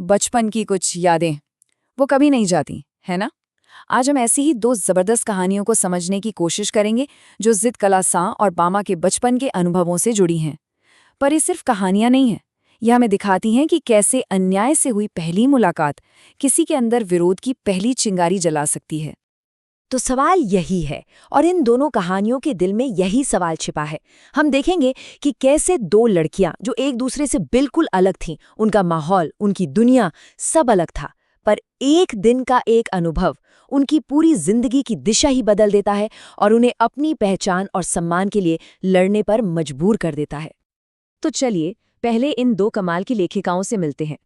बचपन की कुछ यादें, वो कभी नहीं जाती, है ना? आज हम ऐसी ही दो जबरदस्त कहानियों को समझने की कोशिश करेंगे जो जिद कला सां और बामा के बचपन के अनुभवों से जुड़ी हैं। पर ये सिर्फ कहानियां नहीं हैं। ये हमें दिखाती हैं कि कैसे अन्याय से हुई पहली मुलाकात किसी के अंदर विरोध की पहली चिंगारी जला सकती है। तो सवाल यही है और इन दोनों कहानियों के दिल में यही सवाल छिपा है। हम देखेंगे कि कैसे दो लड़कियां जो एक दूसरे से बिल्कुल अलग थीं, उनका माहौल, उनकी दुनिया सब अलग था, पर एक दिन का एक अनुभव उनकी पूरी जिंदगी की दिशा ही बदल देता है और उन्हें अपनी पहचान और सम्मान के लिए लड़ने पर मजबूर कर देता है। तो चलिए पहले इन दो कमाल की लेखिकाओं से मिलते हैं।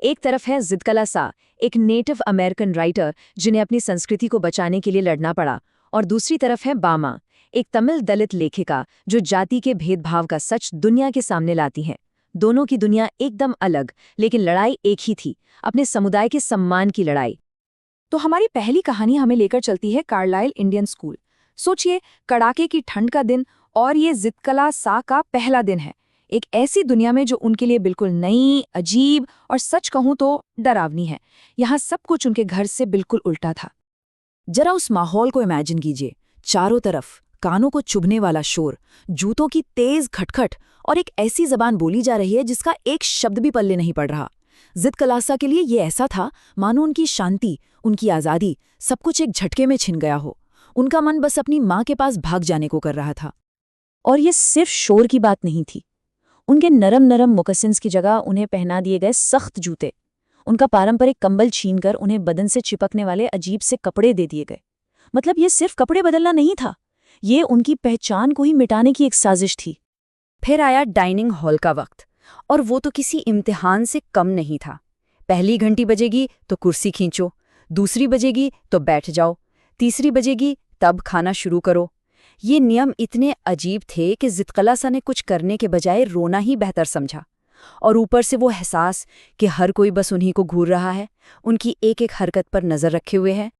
एक तरफ है जिद कला सा, एक नेटिव अमेरिकन राइटर जिन्हें अपनी संस्कृति को बचाने के लिए लड़ना पड़ा, और दूसरी तरफ है बामा, एक तमिल दलित लेखिका जो जाति के भेदभाव का सच दुनिया के सामने लाती हैं। दोनों की दुनिया एकदम अलग, लेकिन लड़ाई एक ही थी, अपने समुदाय के सम्मान की लड़ाई। तो हमारी पहली कहानी हमें लेकर चलती है कार्लाइल इंडियन स्कूल। सोचिए, कड़ाके की ठंड का दिन और ये जिद कला सा का पहला दिन है, एक ऐसी दुनिया में जो उनके लिए बिल्कुल नई, अजीब और सच कहूं तो डरावनी है। यहाँ सब कुछ उनके घर से बिल्कुल उल्टा था। जरा उस माहौल को इमेजिन कीजिए। चारों तरफ कानों को चुभने वाला शोर, जूतों की तेज खटखट और एक ऐसी जबान बोली जा रही है जिसका एक शब्द भी पल्ले नहीं पड़ रहा। जिद कलासा के लिए ये ऐसा था मानो उनकी शांति, उनकी आज़ादी सब कुछ एक झटके में छिन गया हो। उनका मन बस अपनी माँ के पास भाग जाने को कर रहा था। और ये सिर्फ शोर की बात नहीं थी। उनके नरम नरम मोकसिन्स की जगह उन्हें पहना दिए गए सख्त जूते, उनका पारंपरिक कंबल छीनकर उन्हें बदन से चिपकने वाले अजीब से कपड़े दे दिए गए। मतलब ये सिर्फ कपड़े बदलना नहीं था, ये उनकी पहचान को ही मिटाने की एक साजिश थी। फिर आया डाइनिंग हॉल का वक्त, और वो तो किसी इम्तिहान से कम नहीं था। पहली घंटी बजेगी तो कुर्सी खींचो, दूसरी बजेगी तो बैठ जाओ, तीसरी बजेगी तब खाना शुरू करो। ये नियम इतने अजीब थे कि जिद कला सा ने कुछ करने के बजाय रोना ही बेहतर समझा। और ऊपर से वो एहसास कि हर कोई बस उन्हीं को घूर रहा है, उनकी एक एक हरकत पर नज़र रखे हुए है।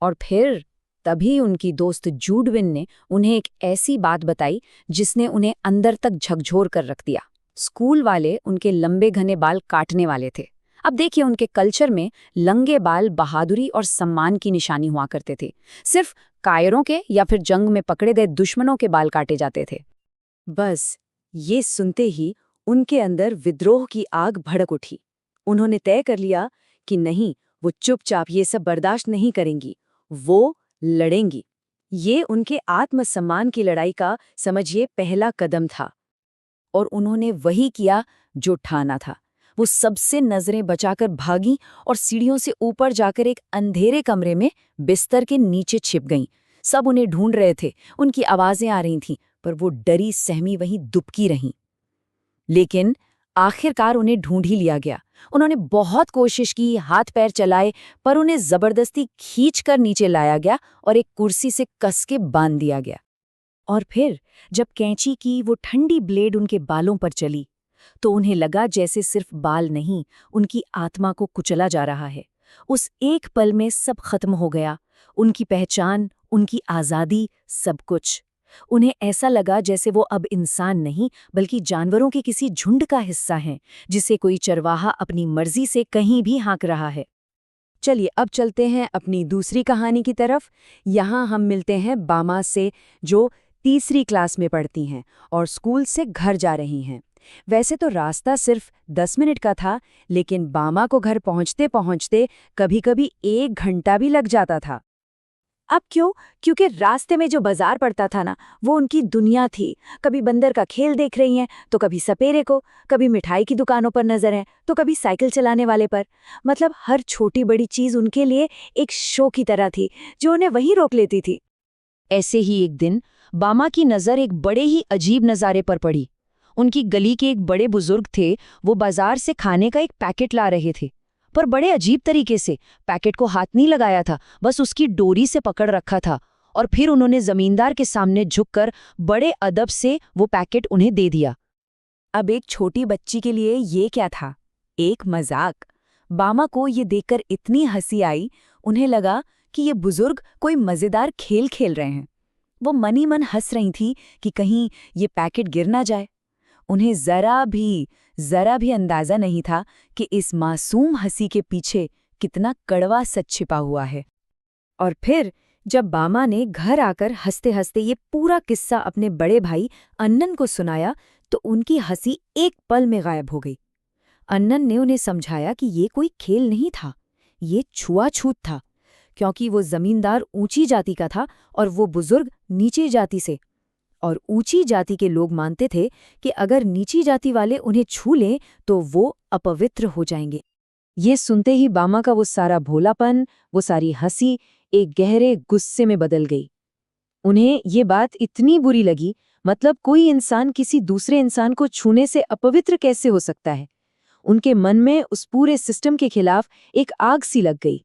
और फिर तभी उनकी दोस्त जूडविन ने उन्हें एक ऐसी बात बताई जिसने उन्हें अंदर तक झकझोर कर रख दिया। स्कूल वाले उनके लंबे घने बाल काटने वाले थे। अब देखिए, उनके कल्चर में लंगे बाल बहादुरी और सम्मान की निशानी हुआ करते थे। सिर्फ कायरों के या फिर जंग में पकड़े गए दुश्मनों के बाल काटे जाते थे। बस ये सुनते ही उनके अंदर विद्रोह की आग भड़क उठी। उन्होंने तय कर लिया कि नहीं, वो चुपचाप ये सब बर्दाश्त नहीं करेंगी, वो लड़ेंगी। ये उनके आत्मसम्मान की लड़ाई का, समझिए, पहला कदम था। और उन्होंने वही किया जो ठाना था। वो सबसे नजरें बचाकर भागी और सीढ़ियों से ऊपर जाकर एक अंधेरे कमरे में बिस्तर के नीचे छिप गईं। सब उन्हें ढूंढ रहे थे, उनकी आवाजें आ रही थीं, पर वो डरी सहमी वहीं दुबकी रहीं। लेकिन आखिरकार उन्हें ढूंढ ही लिया गया। उन्होंने बहुत कोशिश की, हाथ पैर चलाए, पर उन्हें जबरदस्ती खींचकर नीचे लाया गया और एक कुर्सी से कस के बांध दिया गया। और फिर जब कैंची की वो ठंडी ब्लेड उनके बालों पर चली, तो उन्हें लगा जैसे सिर्फ बाल नहीं, उनकी आत्मा को कुचला जा रहा है। उस एक पल में सब खत्म हो गया, उनकी पहचान, उनकी आज़ादी, सब कुछ। उन्हें ऐसा लगा जैसे वो अब इंसान नहीं बल्कि जानवरों के किसी झुंड का हिस्सा हैं, जिसे कोई चरवाहा अपनी मर्जी से कहीं भी हाँक रहा है। चलिए अब चलते हैं अपनी दूसरी कहानी की तरफ। यहाँ हम मिलते हैं बामा से, जो तीसरी क्लास में पढ़ती हैं और स्कूल से घर जा रही हैं। वैसे तो रास्ता सिर्फ 10 मिनट का था, लेकिन बामा को घर पहुंचते पहुंचते कभी-कभी 1 घंटा भी लग जाता था। अब क्यों? क्योंकि रास्ते में जो बाजार पड़ता था ना, वो उनकी दुनिया थी। कभी बंदर का खेल देख रही हैं तो कभी सपेरे को, कभी मिठाई की दुकानों पर नजर है तो कभी साइकिल चलाने वाले पर। मतलब हर छोटी बड़ी चीज उनके लिए एक शो की तरह थी जो उन्हें वहीं रोक लेती थी। ऐसे ही एक दिन बामा की नज़र एक बड़े ही अजीब नज़ारे पर पड़ी। उनकी गली के एक बड़े बुजुर्ग थे, वो बाजार से खाने का एक पैकेट ला रहे थे, पर बड़े अजीब तरीके से। पैकेट को हाथ नहीं लगाया था, बस उसकी डोरी से पकड़ रखा था, और फिर उन्होंने जमींदार के सामने झुककर बड़े अदब से वो पैकेट उन्हें दे दिया। अब एक छोटी बच्ची के लिए ये क्या था? एक मजाक। बामा को ये देखकर इतनी हंसी आई, उन्हें लगा कि ये बुजुर्ग कोई मजेदार खेल खेल रहे हैं। वो मन ही मन हंस रही थी कि कहीं ये पैकेट गिर ना जाए। उन्हें जरा भी अंदाजा नहीं था कि इस मासूम हंसी के पीछे कितना कड़वा सच छिपा हुआ है। और फिर जब बामा ने घर आकर हंसते हंसते ये पूरा किस्सा अपने बड़े भाई अन्नन को सुनाया तो उनकी हंसी एक पल में गायब हो गई। अन्नन ने उन्हें समझाया कि ये कोई खेल नहीं था, ये छुआछूत था, क्योंकि वो जमींदार ऊंची जाति का था और वो बुजुर्ग नीची जाति से। और ऊंची जाति के लोग मानते थे कि अगर नीची जाति वाले उन्हें छू लें तो वो अपवित्र हो जाएंगे। ये सुनते ही बामा का वो सारा भोलापन, वो सारी हंसी एक गहरे गुस्से में बदल गई। उन्हें ये बात इतनी बुरी लगी, मतलब कोई इंसान किसी दूसरे इंसान को छूने से अपवित्र कैसे हो सकता है। उनके मन में उस पूरे सिस्टम के खिलाफ एक आग सी लग गई।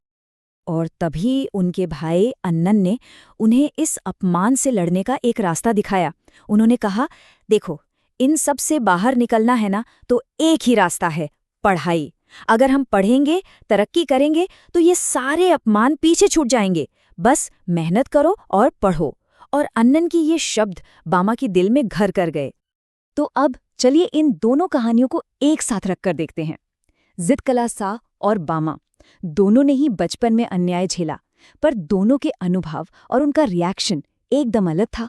और तभी उनके भाई अन्नन ने उन्हें इस अपमान से लड़ने का एक रास्ता दिखाया। उन्होंने कहा, देखो, इन सब से बाहर निकलना है ना तो एक ही रास्ता है, पढ़ाई। अगर हम पढ़ेंगे, तरक्की करेंगे तो ये सारे अपमान पीछे छूट जाएंगे। बस मेहनत करो और पढ़ो। और अन्नन की ये शब्द बामा के दिल में घर कर गए। तो अब चलिए इन दोनों कहानियों को एक साथ रखकर देखते हैं। जितकला सा और बामा दोनों ने ही बचपन में अन्याय झेला, पर दोनों के अनुभव और उनका रिएक्शन एकदम अलग था।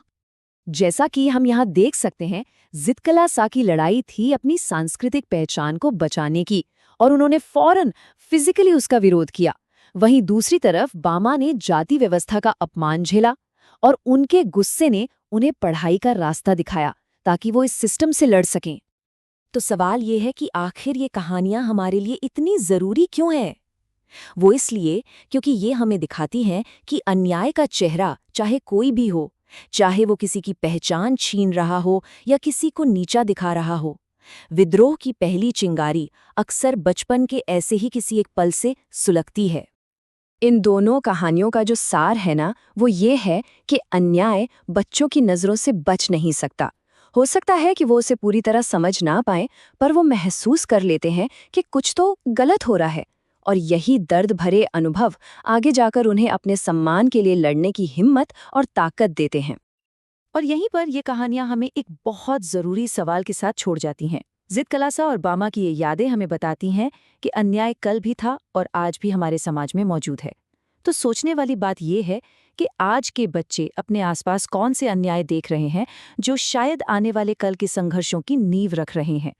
जैसा कि हम यहाँ देख सकते हैं, जितकला सा की लड़ाई थी अपनी सांस्कृतिक पहचान को बचाने की और उन्होंने फौरन फिजिकली उसका विरोध किया। वहीं दूसरी तरफ बामा ने जाति व्यवस्था का अपमान झेला और उनके गुस्से ने उन्हें पढ़ाई का रास्ता दिखाया ताकि वो इस सिस्टम से लड़ सकें। तो सवाल ये है कि आखिर ये कहानियां हमारे लिए इतनी जरूरी क्यों है? वो इसलिए क्योंकि ये हमें दिखाती हैं कि अन्याय का चेहरा चाहे कोई भी हो, चाहे वो किसी की पहचान छीन रहा हो या किसी को नीचा दिखा रहा हो, विद्रोह की पहली चिंगारी अक्सर बचपन के ऐसे ही किसी एक पल से सुलगती है। इन दोनों कहानियों का जो सार है ना, वो ये है कि अन्याय बच्चों की नज़रों से बच नहीं सकता। हो सकता है कि वो उसे पूरी तरह समझ ना पाएं, पर वो महसूस कर लेते हैं कि कुछ तो गलत हो रहा है। और यही दर्द भरे अनुभव आगे जाकर उन्हें अपने सम्मान के लिए लड़ने की हिम्मत और ताकत देते हैं। और यहीं पर ये कहानियां हमें एक बहुत ज़रूरी सवाल के साथ छोड़ जाती हैं। जितकला सा और बामा की ये यादें हमें बताती हैं कि अन्याय कल भी था और आज भी हमारे समाज में मौजूद है। तो सोचने वाली बात ये है कि आज के बच्चे अपने आसपास कौन से अन्याय देख रहे हैं जो शायद आने वाले कल के संघर्षों की नींव रख रहे हैं।